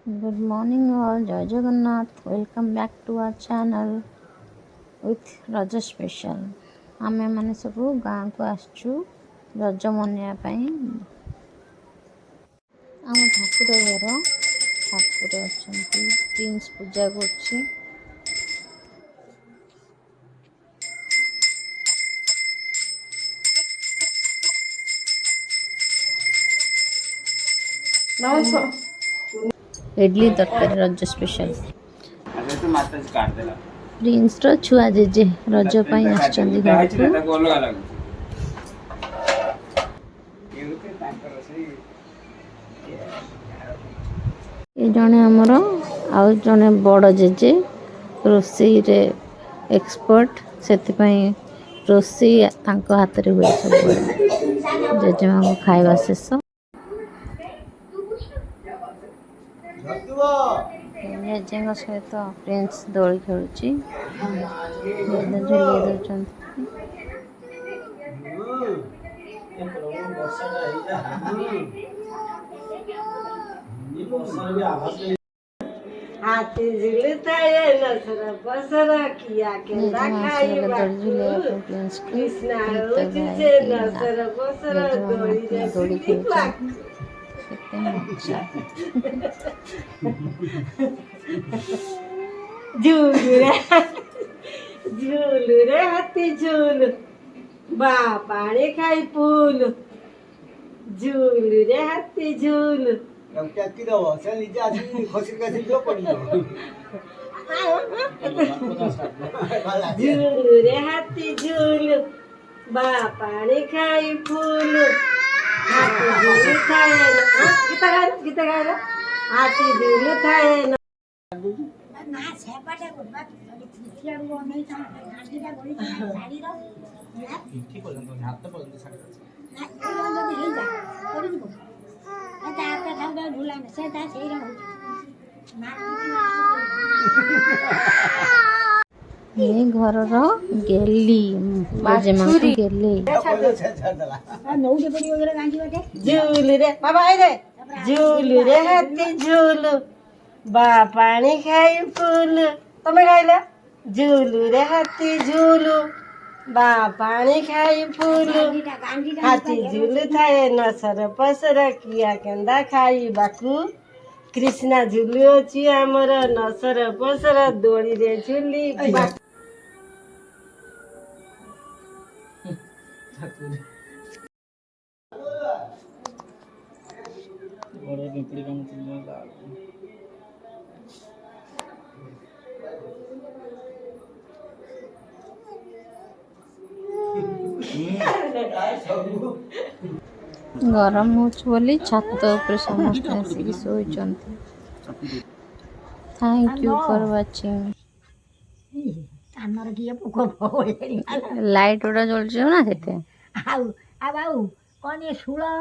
Good morning all, जय Jagannath. Welcome back to our channel with रज special. आमे माने सब गाँ को आसचु रज मनैया। आम ठाकुर घर ठाकुर अच्छा प्रिंस पूजा कर इडली तरकारी रज स्पेशल। प्रिंस रो छुआ जेजे रज पई आछचंदी घर को। ये जने हमर आउ जने बड़ जेजे रोसई रे एक्सपर्ट, सेति पई रोसई तांको हाथ रे हुए सब जेजे मा को खाइबा शेष। जेजेଙ୍କ ସହିତ ପ୍ରିନ୍ସ ଦୋଳି ଖେଳୁଛି। ଝୁଲେଇ ଦଉଛନ୍ତି। हाथी झुलता है नसर बसर किया केंदा खाई बाटू कृष्णा रोज से नसर बसर दौड़ी रे बाटू झूलू रे हाथी झूल बा पानी खाई फूल झूलू रे हाथी झूल झूलू रे हाथी झूल बा पानी खाई फूल हाथी झूल थाए गीत गाए हाथी झूल थाए ना सेपाटे गुडबा तिथिया गो नै था गांडीटा गोली साड़ी रो ठीक हो जातो हाथ तो पकड़ साड़ी ना तो नहीं जा करी दो आता आपका थांगा ढुला में सेटा सही रहो ये घर रो गेली जेमा गेली नौ के पड़ी वगैरह गांडी बाटे झूल रे बाबा आई रे झूल रे हाथी झूल बा पानी खाई फूल तमे खाइला झूलू रे हाथी झूलू बा पानी खाई फूल हाथी झूल थाए नसर पसर किया केंदा खाई बाकू कृष्णा झूलू अछि हमर नसर पसर दौड़ी रे झूली बड़े पिंपड़ी का मतलब लाल गरम होली छात ऊपर समस्त आसिक शोचंती। Thank you for watching. लाइट उड़ा जलछ ना सेते आउ आउ आउ कोन ये सुळो